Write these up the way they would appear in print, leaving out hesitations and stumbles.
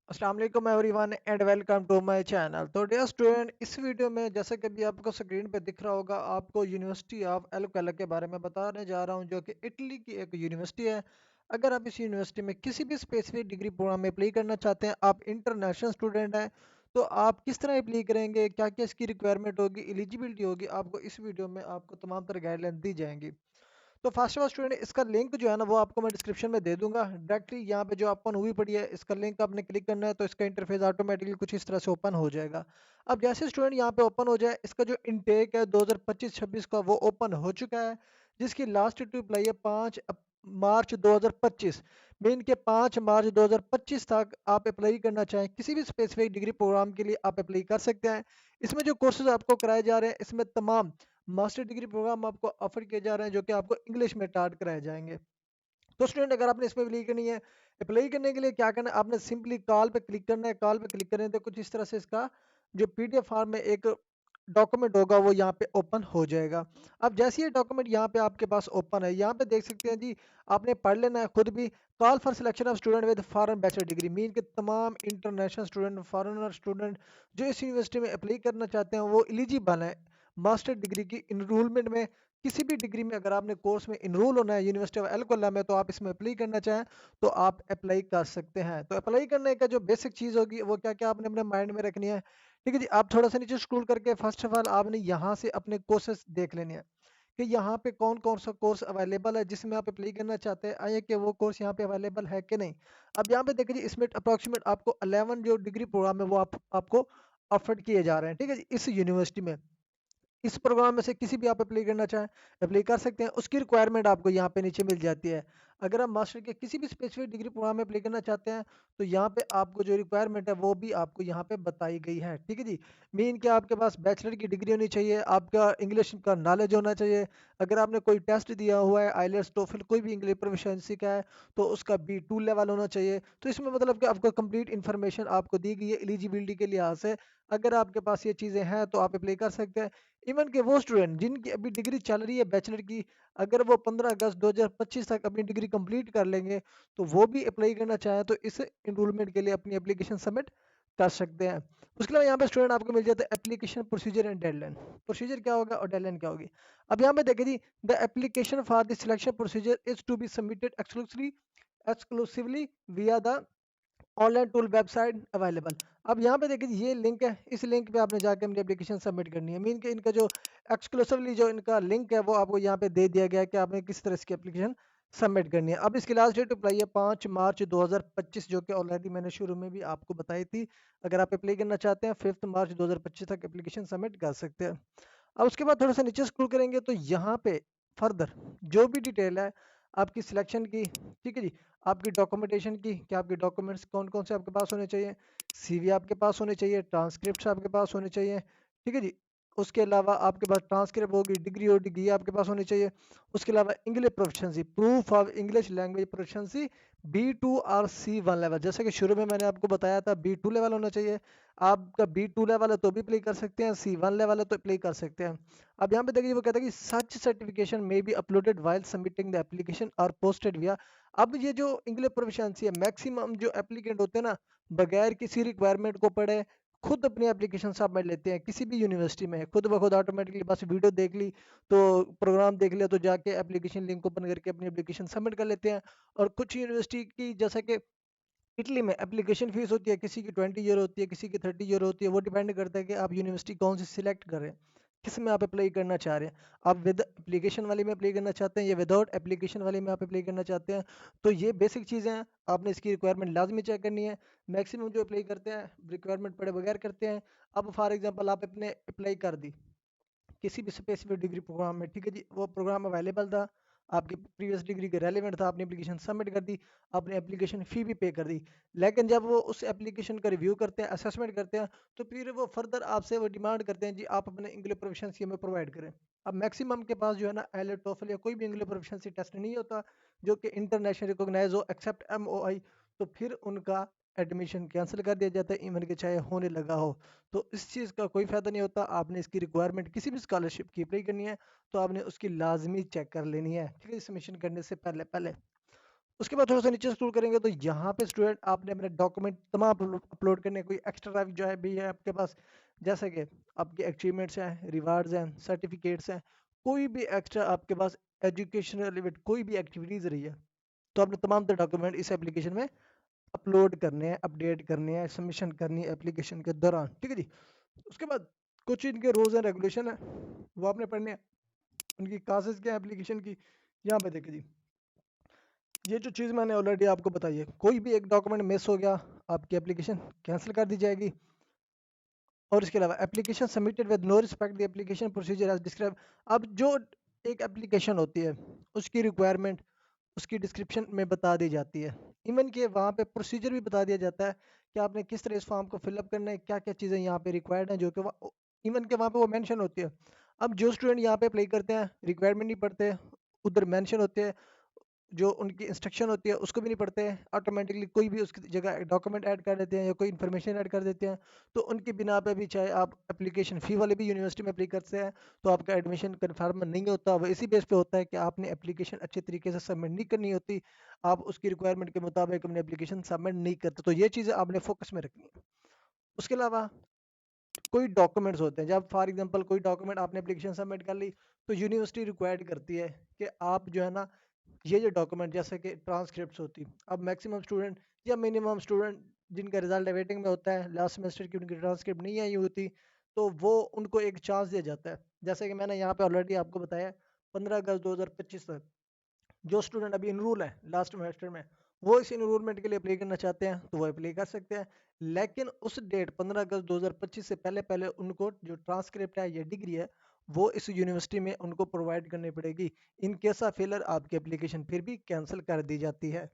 अस्सलाम वालेकुम everyone and welcome to my channel. तो डियर स्टूडेंट, इस वीडियो में जैसे कि अभी आपको स्क्रीन पे दिख रहा होगा, आपको यूनिवर्सिटी ऑफ एलकला के बारे में बताने जा रहा हूं, जो कि इटली की एक यूनिवर्सिटी है। अगर आप इस यूनिवर्सिटी में किसी भी स्पेसिफिक डिग्री प्रोग्राम में अप्लाई करना चाहते हैं, आप इंटरनेशनल स्टूडेंट हैं, तो आप किस तरह अप्लाई करेंगे, क्या क्या इसकी रिक्वायरमेंट होगी, एलिजिबिलिटी होगी, आपको इस वीडियो में आपको तमाम तरह गाइडलाइन दी जाएंगी। तो फर्स्ट ऑफ ऑल स्टूडेंट, इसका लिंक जो है ना वो आपको मैं डिस्क्रिप्शन में दे दूंगा। डायरेक्टली यहाँ पे जो ओपन हुई पड़ी है, इसका लिंक आपने क्लिक करना है तो इसका इंटरफेस ऑटोमेटिकली कुछ इस तरह से ओपन हो जाएगा। अब जैसे स्टूडेंट यहाँ पे ओपन हो जाए, इसका जो इनटेक है 2025-26 का वो ओपन हो चुका है, जिसकी लास्ट टू अप्लाई है 5 मार्च 2025। मीन के 5 मार्च 2025 तक आप अप्लाई करना चाहें किसी भी स्पेसिफिक डिग्री प्रोग्राम के लिए आप अप्लाई कर सकते हैं। इसमें जो कोर्सेज आपको कराए जा रहे हैं, इसमें तमाम मास्टर डिग्री प्रोग्राम आपको ऑफर किए जा रहे हैं, जो कि आपको इंग्लिश में स्टार्ट कराए जाएंगे। तो स्टूडेंट, अगर आपने इसमें अप्लाई करनी है, अप्लाई करने के लिए क्या करना है, आपने सिंपली कॉल पे क्लिक करना है। कॉल पे क्लिक करने तो कुछ इस तरह से इसका जो पीडीएफ फॉर्म में एक डॉक्यूमेंट होगा वो यहाँ पे ओपन हो जाएगा। अब जैसे ये डॉक्यूमेंट यहाँ पे आपके पास ओपन है, यहाँ पे देख सकते हैं जी, आपने पढ़ लेना है खुद भी। Call for selection of student with foreign bachelor degree, mean के तमाम इंटरनेशनल स्टूडेंट, फॉरेनर स्टूडेंट जो इस यूनिवर्सिटी में अप्लाई करना चाहते हैं वो एलिजिबल है मास्टर डिग्री की इनरोलमेंट में। किसी भी डिग्री में अगर आपने कोर्स में इनरोल होना है यूनिवर्सिटी ऑफ एलकोला में, तो आप इसमें अप्लाई करना चाहें तो आप अप्लाई कर सकते हैं। तो अप्लाई करने का जो बेसिक चीज़ होगी वो क्या क्या आपने अपने माइंड में रखनी है। ठीक है जी, आप थोड़ा सा नीचे स्क्रॉल करके फर्स्ट ऑफ ऑल आपने यहाँ से अपने कोर्सेज देख लेने हैं कि यहाँ पे कौन कौन सा कोर्स अवेलेबल है जिसमें आप अप्लाई करना चाहते हैं, आइए कि वो कोर्स यहाँ पे अवेलेबल है कि नहीं। अब यहाँ पे देखिए जी, इसमें अप्रोक्सीमेट आपको 11 जो डिग्री प्रोग्राम है वो आपको ऑफर किए जा रहे हैं। ठीक है जी, इस यूनिवर्सिटी में इस प्रोग्राम में से किसी भी आप अप्लाई करना चाहें अप्लाई कर सकते हैं। उसकी रिक्वायरमेंट आपको यहाँ पे नीचे मिल जाती है। अगर आप मास्टर के किसी भी स्पेसिफिक डिग्री प्रोग्राम में अप्लाई करना चाहते हैं, तो यहाँ पे आपको जो रिक्वायरमेंट है वो भी आपको यहाँ पे बताई गई है। ठीक है जी, मीन कि आपके पास बैचलर की डिग्री होनी चाहिए, आपका इंग्लिश का नॉलेज होना चाहिए। अगर आपने कोई टेस्ट दिया हुआ है, आईलेट्स, टोफल, कोई भी इंग्लिश प्रोफिशिएंसी का है, तो उसका B2 लेवल होना चाहिए। तो इसमें मतलब कि आपको कंप्लीट इन्फॉर्मेशन आपको दी गई है एलिजिबिलिटी के लिहाज से। अगर आपके पास ये चीज़ें हैं तो आप अप्लाई कर सकते हैं। इवन के वो स्टूडेंट जिनकी अभी डिग्री चल रही है बैचलर की, अगर वो 15 अगस्त 2025 तक अपनी डिग्री कंप्लीट कर लेंगे, तो वो भी अप्लाई करना चाहें तो इस इनरोलमेंट के लिए अपनी एप्लीकेशन सबमिट कर सकते हैं। उसके अलावा यहाँ पे स्टूडेंट आपको मिल जाता है application procedure and deadline. Procedure क्या होगा और डेडलाइन क्या होगी। अब यहाँ पे देखिए जी, the application for the selection procedure is to be submitted exclusively via the online tool website available. अब यहाँ पे देखिए ये लिंक है, इस लिंक पे आपने जाके अपनी एप्लीकेशन सबमिट करनी है। मीन के इनका जो एक्सक्लूसिवली जो इनका लिंक है वो आपको यहाँ पे दे दिया गया है कि आपने किस तरह इसकी एप्लीकेशन सबमिट करनी है। अब इसकी लास्ट डेट अप्लाई है 5 मार्च 2025, जो कि ऑलरेडी मैंने शुरू में भी आपको बताई थी। अगर आप अप्लाई करना चाहते हैं 5 मार्च 2025 तक एप्लीकेशन सबमिट कर सकते हैं। अब उसके बाद थोड़ा सा नीचे स्क्रॉल करेंगे तो यहाँ पे फर्दर जो भी डिटेल है आपकी सिलेक्शन की, ठीक है जी, आपकी डॉक्यूमेंटेशन की, कि आपके डॉक्यूमेंट्स कौन कौन से आपके पास होने चाहिए, सीवी आपके पास होने चाहिए, ट्रांसक्रिप्ट आपके पास होने चाहिए। ठीक है जी, उसके अलावा आपके पास ट्रांसक्रिप्ट होगी, डिग्री हो, डिग्री आपके पास होनी चाहिए। उसके अलावा English proficiency, proof of English language proficiency B2 और C1 लेवल, जैसे कि शुरू में मैंने आपको बताया था B2 लेवल होना चाहिए। आपका B2 लेवल है तो भी अप्लाई कर सकते हैं, C1 लेवल है तो अप्लाई कर सकते हैं। अब यहाँ पे देखिए वो कहता है कि सच सर्टिफिकेशन में be uploaded while submitting the application और पोस्टेड विया। अब ये जो इंग्लिश प्रोफिशिएंसी है, मैक्सिमम जो एप्लीकेंट होते हैं ना, बगैर किसी रिक्वायरमेंट को पढ़े खुद अपनी एप्लीकेशन सबमिट लेते हैं किसी भी यूनिवर्सिटी में, खुद ब खुद ऑटोमेटिकली बस वीडियो देख ली तो प्रोग्राम देख लिया तो जाके एप्लीकेशन लिंक ओपन करके अपनी एप्लीकेशन सबमिट कर लेते हैं। और कुछ यूनिवर्सिटी की, जैसे कि इटली में, एप्लीकेशन फीस होती है, किसी की 20 यूरो होती है, किसी की 30 यूरो होती है। वो डिपेंड करता है कि आप यूनिवर्सिटी कौन सी सिलेक्ट कर रहे हैं, किस में आप अप्लाई करना चाह रहे हैं। आप विद एप्लीकेशन वाले में अप्लाई करना चाहते हैं या विदाउट एप्लीकेशन वाले में आप अप्लाई करना चाहते हैं। तो ये बेसिक चीज़ें हैं, आपने इसकी रिक्वायरमेंट लाजमी चेक करनी है। मैक्सिमम जो अप्लाई करते हैं रिक्वायरमेंट पढ़े बगैर करते हैं। अब फॉर एग्जांपल आप अपने अप्लाई कर दी किसी भी स्पेसिफिक डिग्री प्रोग्राम में, ठीक है जी, वो प्रोग्राम अवेलेबल था, आपकी प्रीवियस डिग्री के रेलिवेंट था, आपने एप्लीकेशन सबमिट कर दी, आपने एप्लीकेशन फ़ी भी पे कर दी। लेकिन जब वो उस एप्लीकेशन का रिव्यू करते हैं, असेसमेंट करते हैं, तो फिर वो फर्दर आपसे वो डिमांड करते हैं जी आप अपने इंग्लिश प्रोफिशिएंसी हमें प्रोवाइड करें। अब मैक्सिमम के पास जो है ना आईलेट, टोफल या कोई भी इंग्लिश प्रोफिशिएंसी टेस्ट नहीं होता जो कि इंटरनेशनल रिकॉग्नाइज हो एक्सेप्ट MOI। तो फिर उनका एडमिशन कैंसिल कर दिया जाता है, इवन के चाहे होने लगा हो। तो इस चीज़ का कोई फ़ायदा नहीं होता। आपने इसकी रिक्वायरमेंट किसी भी स्कॉलरशिप की अप्लाई करनी है तो आपने उसकी लाजमी चेक कर लेनी है, ठीक है, सबमिशन करने से पहले पहले। उसके बाद थोड़ा सा नीचे स्क्रॉल करेंगे तो यहाँ पे स्टूडेंट आपने अपने डॉक्यूमेंट तमाम अपलोड करने हैं। कोई एक्स्ट्रा जो है भी है आपके पास, जैसे कि आपके अचीवमेंट्स हैं, रिवार्ड्स हैं, सर्टिफिकेट्स हैं, कोई भी एक्स्ट्रा आपके पास एजुकेशन रिलेटेड कोई भी एक्टिविटीज़ रही है, तो आपने तमाम तरह डॉक्यूमेंट इस एप्लीकेशन में अपलोड करने हैं, अपडेट करने हैं, सबमिशन करनी है एप्लीकेशन के दौरान। ठीक है जी। उसके बाद कुछ इनके रूल्स एंड रेगुलेशन है, वो आपने पढ़ने हैं। उनकी क्लासेस क्या एप्लीकेशन की, यहाँ पे देखिए जी, ये जो चीज़ मैंने ऑलरेडी आपको बताई है, कोई भी एक डॉक्यूमेंट मिस हो गया, आपकी एप्लीकेशन कैंसिल कर दी जाएगी। और इसके अलावा application submitted with no respect the application procedure as describe. अब जो एक एप्लीकेशन होती है, उसकी रिक्वायरमेंट उसकी डिस्क्रिप्शन में बता दी जाती है। इवन कि वहाँ पे प्रोसीजर भी बता दिया जाता है कि आपने किस तरह इस फॉर्म को फिलअप करना है, क्या क्या चीज़ें यहाँ पे रिक्वायर्ड हैं, जो कि इवन के वहाँ पे वो मेंशन होती है। अब जो स्टूडेंट यहाँ पे अप्लाई करते हैं, रिक्वायरमेंट नहीं पढ़ते, उधर मेंशन होते हैं, जो उनकी इंस्ट्रक्शन होती है उसको भी नहीं पढ़ते हैं, ऑटोमेटिकली कोई भी उसकी जगह डॉक्यूमेंट ऐड कर देते हैं या कोई इन्फॉर्मेशन ऐड कर देते हैं, तो उनकी बिना पे भी चाहे आप एप्लीकेशन फ़ी वाले भी यूनिवर्सिटी में अप्लाई करते हैं, तो आपका एडमिशन कन्फर्म नहीं होता। वो इसी बेस पे होता है कि आपने एप्लीकेशन अच्छे तरीके से सबमिट नहीं करनी होती, आप उसकी रिक्वायरमेंट के मुताबिक अपनी एप्लीकेशन सबमिट नहीं करते, तो ये चीज़ें आपने फोकस में रखनी है। उसके अलावा कोई डॉक्यूमेंट्स होते हैं, जब फॉर एग्जांपल कोई डॉक्यूमेंट आपने एप्लीकेशन सबमिट कर ली, तो यूनिवर्सिटी रिक्वायर्ड करती है कि आप जो है ना, ये जो डॉक्यूमेंट जैसे कि ट्रांसक्रिप्ट्स होती, अब मैक्सिमम स्टूडेंट या मिनिमम स्टूडेंट जिनका रिजल्ट वेटिंग में होता है, लास्ट सेमेस्टर की उनकी ट्रांसक्रिप्ट नहीं आई होती, तो वो उनको एक चांस दिया जाता है। जैसे कि मैंने यहाँ पे ऑलरेडी आपको बताया, 15 अगस्त 2025 तक जो स्टूडेंट अभी इनरोल है लास्ट सेमेस्टर में, वो इस इनरोलमेंट के लिए अप्लाई करना चाहते हैं तो वो अप्लाई कर सकते हैं। लेकिन उस डेट 15 अगस्त 2025 से पहले पहले उनको जो ट्रांसक्रिप्ट है या डिग्री है, वो इस यूनिवर्सिटी में उनको प्रोवाइड करनी पड़ेगी। इन केस ऑफ फेलर आपकी एप्लीकेशन फिर भी कैंसिल कर दी जाती है।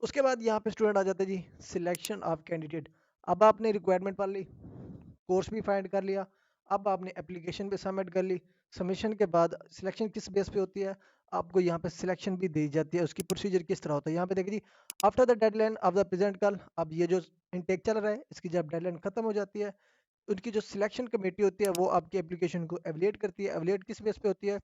उसके बाद यहाँ पे स्टूडेंट आ जाते हैं जी, सिलेक्शन ऑफ कैंडिडेट। अब आपने रिक्वायरमेंट पढ़ ली, कोर्स भी फाइंड कर लिया, अब आपने एप्लीकेशन भी सबमिट कर ली। सबमिशन के बाद सिलेक्शन किस बेस पे होती है, आपको यहाँ पे सिलेक्शन भी दी जाती है, उसकी प्रोसीजर किस तरह होता है। यहाँ पे देखिए जी, after the deadline of the present call, अब ये जो इनटेक चल रहा है इसकी जब डेडलाइन खत्म हो जाती है, उनकी जो सिलेक्शन कमेटी होती है वो आपकी एप्लीकेशन को एवलेट करती है। एवलेट किस बेस पे होती है,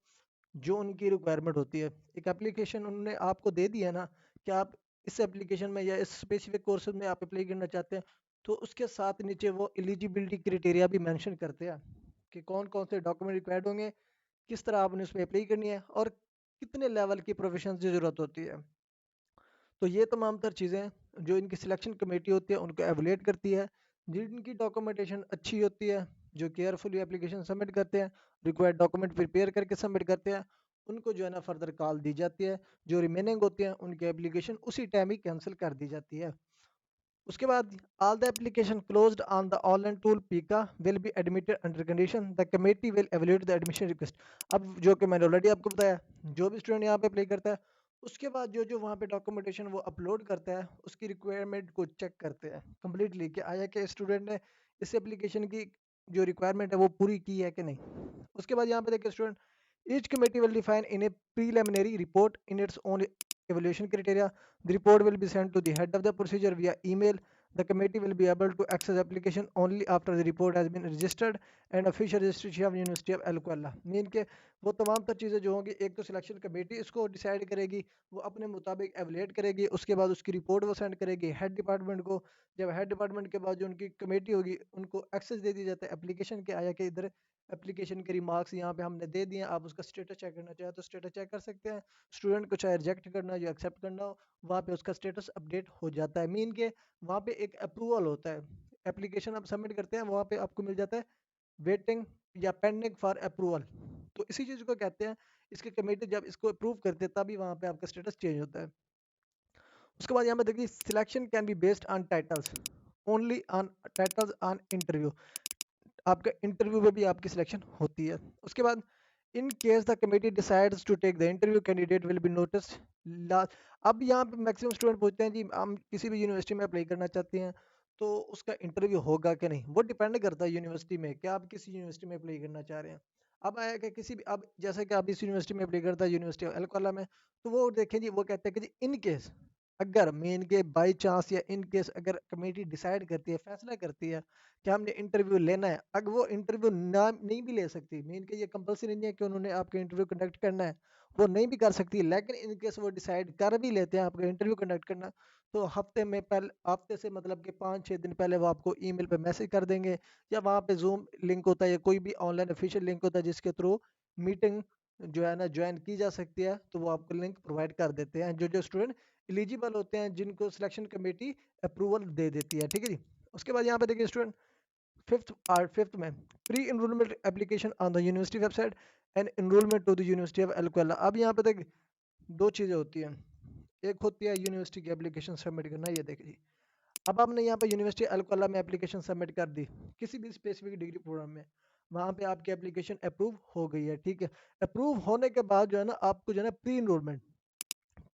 जो उनकी रिक्वायरमेंट होती है। एक एप्लीकेशन उन्होंने आपको दे दी है ना कि आप इस एप्लीकेशन में या इस स्पेसिफिक कोर्स में आप अप्लाई करना चाहते हैं, तो उसके साथ नीचे वो एलिजिबिलिटी क्राइटेरिया भी मेंशन करते हैं कि कौन कौन से डॉक्यूमेंट रिक्वायर्ड होंगे, किस तरह आपने उसमें अप्लाई करनी है और कितने लेवल की प्रोफेशन की ज़रूरत होती है। तो ये तमाम तर चीज़ें जो इनकी सिलेक्शन कमेटी होती है उनको एवलेट करती है। जिनकी डॉक्यूमेंटेशन अच्छी होती है, जो केयरफुली एप्लीकेशन सबमिट करते हैं, रिक्वायर्ड डॉक्यूमेंट प्रिपेयर करके सबमिट करते हैं, उनको जो है ना फर्दर कॉल दी जाती है। जो रिमेनिंग होते हैं उनकी एप्लीकेशन उसी टाइम ही कैंसिल कर दी जाती है। उसके बाद all the application closed on the online tool पीका will be admitted under condition the committee will evaluate the admission request. अब जो कि मैंने ऑलरेडी आपको बताया, जो भी स्टूडेंट यहाँ पे अप्लाई करता है, उसके बाद जो जो वहाँ पे डॉक्यूमेंटेशन वो अपलोड करता है, उसकी रिक्वायरमेंट को चेक करते हैं कंप्लीटली कि आया कि स्टूडेंट ने इस एप्लीकेशन की जो रिक्वायरमेंट है वो पूरी की है कि नहीं। उसके बाद यहाँ पे देखिए student, each committee will define in A preliminary report in its own evaluation criteria. The report will be sent to the head of the procedure via email. The committee will be able to access application only after the report has been registered and official registration of University of Alcoala. Mean के वो तमाम तर चीज़ें जो होंगी, एक तो selection committee इसको डिसाइड करेगी, वो अपने मुताबिक एवलेट करेगी, उसके बाद उसकी रिपोर्ट वो सेंड करेगी हेड डिपार्टमेंट को। जब हेड डिपार्टमेंट के बाद जो उनकी कमेटी होगी उनको एक्सेस दे दी जाता है एप्लीकेशन के, आया कि इधर एप्लीकेशन के रिमार्क्स यहाँ पे हमने दे दिए, आप उसका स्टेटस चेक करना चाहें तो स्टेटस चेक कर सकते हैं। स्टूडेंट को चाहे रिजेक्ट करना हो या एक्सेप्ट करना हो, वहाँ पे उसका स्टेटस अपडेट हो जाता है। मीन के वहाँ पे एक अप्रूवल होता है, एप्लीकेशन आप सबमिट करते हैं, वहाँ पे आपको मिल जाता है वेटिंग या पेंडिंग फॉर अप्रूवल। तो इसी चीज़ को कहते हैं, इसकी कमेटी जब इसको अप्रूव करते हैं तभी वहाँ पे आपका स्टेटस चेंज होता है। उसके बाद यहाँ पे देखिए, selection can be based on titles, only on titles on interview. आपका इंटरव्यू में भी आपकी सिलेक्शन होती है। उसके बाद in case the committee decides to take the interview candidate will be notice last. अब यहाँ पे मैक्सिमम स्टूडेंट पूछते हैं जी, हम किसी भी यूनिवर्सिटी में अप्लाई करना चाहते हैं तो उसका इंटरव्यू होगा कि नहीं। वो डिपेंड करता है यूनिवर्सिटी में कि आप किसी यूनिवर्सिटी में अप्लाई करना चाह रहे हैं। अब आया कि किसी भी, अब जैसे कि आप इस यूनिवर्सिटी में अप्लाई करता है यूनिवर्सिटी ऑफ एलकोला में, तो वो देखें जी, वो कहते हैं कि जी इन केस अगर मेन के बाई चांस या इन केस अगर कमेटी डिसाइड करती है, फैसला करती है कि हमने इंटरव्यू लेना है, अगर वो इंटरव्यू ना नहीं भी ले सकती, मीन के ये कंपलसरी नहीं है कि उन्होंने आपके इंटरव्यू कंडक्ट करना है, वो नहीं भी कर सकती, लेकिन इन केस वो डिसाइड कर भी लेते हैं आपका इंटरव्यू कंडक्ट करना, तो हफ्ते से मतलब कि 5-6 दिन पहले वो आपको ईमेल पे मैसेज कर देंगे, या वहाँ पे जूम लिंक होता है या कोई भी ऑनलाइन ऑफिशियल लिंक होता है जिसके थ्रू मीटिंग जो है ना ज्वाइन की जा सकती है, तो वो आपको लिंक प्रोवाइड कर देते हैं जो जो स्टूडेंट एलिजिबल होते हैं, जिनको सिलेक्शन कमेटी अप्रूवल दे देती है। ठीक है जी। उसके बाद यहाँ पे देखिए स्टूडेंट, फिफ्थ में pre enrolment application on the university website and enrolment to the university of L'Aquila. अब यहाँ पे देख दो चीज़ें होती हैं, एक होती है यूनिवर्सिटी की एप्लीकेशन सबमिट करना, ये देखिए जी। अब आपने यहाँ पे यूनिवर्सिटी एलक्वेला में एप्लीकेशन सबमिट कर दी किसी भी स्पेसिफिक डिग्री प्रोग्राम में, वहाँ पे आपकी एप्लीकेशन अप्रूव हो गई है। ठीक है, अप्रूव होने के बाद जो है ना आपको जो है ना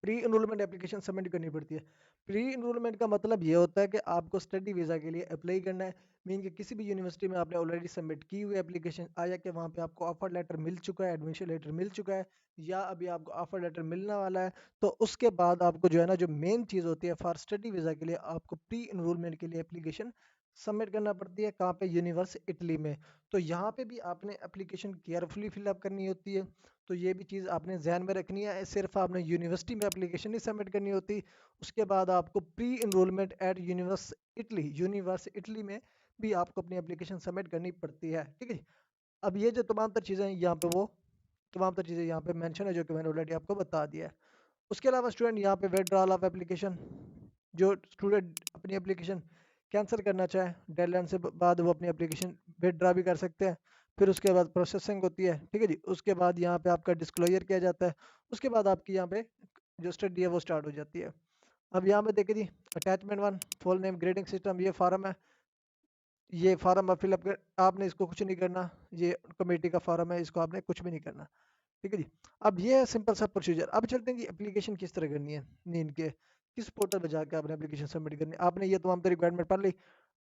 प्री इनरोलमेंट एप्लीकेशन सबमिट करनी पड़ती है। प्री इनरोलमेंट का मतलब ये होता है कि आपको स्टडी वीज़ा के लिए अप्लाई करना है, मीन कि किसी भी यूनिवर्सिटी में आपने ऑलरेडी सबमिट की हुई एप्लीकेशन, आया कि वहाँ पे आपको ऑफर लेटर मिल चुका है, एडमिशन लेटर मिल चुका है, या अभी आपको ऑफर लेटर मिलने वाला है, तो उसके बाद आपको जो है ना जो मेन चीज़ होती है फॉर स्टडी वीज़ा के लिए, आपको प्री इनरोलमेंट के लिए एप्लीकेशन सबमिट करना पड़ती है। कहाँ पे? यूनिवर्स इटली में। तो यहाँ पे भी आपने एप्लीकेशन केयरफुली फिलअप करनी होती है, तो ये भी चीज़ आपने ध्यान में रखनी है। सिर्फ आपने यूनिवर्सिटी में एप्लीकेशन नहीं सबमिट करनी होती, उसके बाद आपको pre enrolment at university में भी आपको अपनी एप्लीकेशन सबमिट करनी पड़ती है। ठीक है जी? अब ये जो तमाम तर चीज़ें हैं यहाँ पे, वो तमाम तर चीज़ें यहाँ पे मेंशन है जो कि मैंने ऑलरेडी आपको बता दिया है। उसके अलावा स्टूडेंट यहाँ पे विड्रॉल ऑफ एप्लीकेशन, जो स्टूडेंट अपनी एप्लीकेशन कैंसिल करना चाहे डेडलाइन से बाद, वो अपनी एप्लीकेशन विड्रॉ भी कर सकते हैं। फिर उसके बाद प्रोसेसिंग होती है। ठीक है जी। उसके बाद यहाँ पे आपका डिस्क्लोजर किया जाता है, उसके बाद आपकी यहाँ पे जो स्टडी है वो स्टार्ट हो जाती है। अब यहाँ पे देखिए जी, attachment 1 full name grading system, ये फार्म है, ये फार्म आप फिलअप कर, आपने इसको कुछ नहीं करना, ये कमेटी का फार्म है, इसको आपने कुछ भी नहीं करना। ठीक है जी। अब ये है सिंपल सा प्रोसीजर। अब चलते हैं कि एप्लीकेशन किस तरह करनी है, नींद के किस पोर्टल पर जाकर आपने एप्लीकेशन सबमिट करनी है। आपने ये तमाम रिक्वायरमेंट पढ़ ली,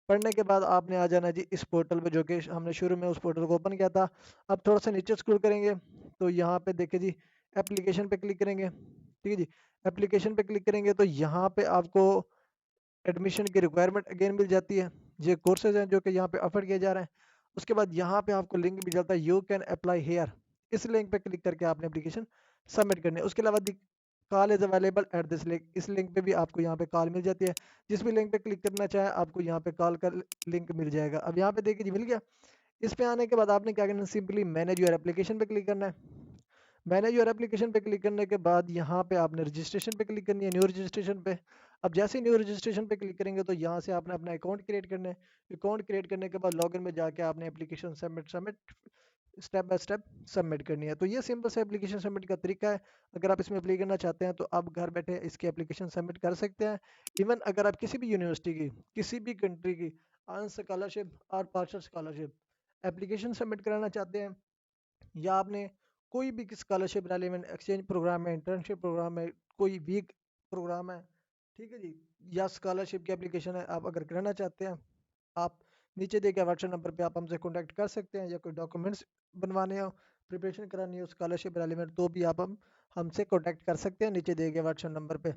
पढ़ने के बाद आपने आ जाना जी इस पोर्टल पे, जो कि हमने शुरू में उस पोर्टल को ओपन किया था। अब थोड़ा सा नीचे स्क्रॉल करेंगे तो यहाँ पे देखिए जी, एप्लीकेशन पे क्लिक करेंगे। ठीक है जी। एप्लीकेशन पे क्लिक करेंगे तो यहाँ पे आपको एडमिशन की रिक्वायरमेंट अगेन मिल जाती है, ये कोर्सेज हैं जो कि यहाँ पे ऑफर किए जा रहे हैं। उसके बाद यहाँ पे आपको लिंक भी चलता है, यू कैन अप्लाई हेयर, इस लिंक पे क्लिक करके आपने एप्लीकेशन सबमिट करनी है। उसके अलावा call is available at this link, इस लिंक पे भी आपको यहाँ पे कॉल मिल जाती है, जिस भी लिंक पे क्लिक करना चाहे आपको यहाँ पे कॉल का लिंक मिल जाएगा। अब यहाँ पे देखिए जी, मिल गया। इस पे आने के बाद आपने क्या करना है, सिंपली मैनेज योर एप्लीकेशन पे क्लिक करना है। मैनेज योर एप्लीकेशन पे क्लिक करने के बाद यहाँ पे आपने रजिस्ट्रेशन पे क्लिक करनी है, न्यू रजिस्ट्रेशन पे। अब जैसे ही न्यू रजिस्ट्रेशन पे क्लिक करेंगे तो यहाँ से आपने अपना अकाउंट क्रिएट करना है। अकाउंट क्रिएट करने के बाद लॉगिन में जाके आपने application submit step by step submit करनी है। तो ये सिंपल सा एप्लीकेशन सबमिट का तरीका है। अगर आप इसमें अप्लाई करना चाहते हैं तो आप घर बैठे इसकी एप्लीकेशन सबमिट कर सकते हैं। इवन अगर आप किसी भी यूनिवर्सिटी की, किसी भी कंट्री की ऑन स्कॉलरशिप और पार्शल स्कॉलरशिप एप्लीकेशन सबमिट कराना चाहते हैं, या आपने कोई भी स्कॉलरशिप रेलिवेंट एक्सचेंज प्रोग्राम है, इंटर्नशिप प्रोग्राम है, कोई वीक प्रोग्राम है, ठीक है जी, या स्कॉलरशिप की एप्लीकेशन है, आप अगर कराना चाहते हैं, आप नीचे दिए गए व्हाट्सएप नंबर पे आप हमसे कांटेक्ट कर सकते हैं, या कोई डॉक्यूमेंट्स बनवाने हो, प्रिपरेशन करानी हो स्कॉलरशिप रेलिवेंट, तो भी आप हमसे कांटेक्ट कर सकते हैं नीचे दिए गए व्हाट्सएप नंबर पे।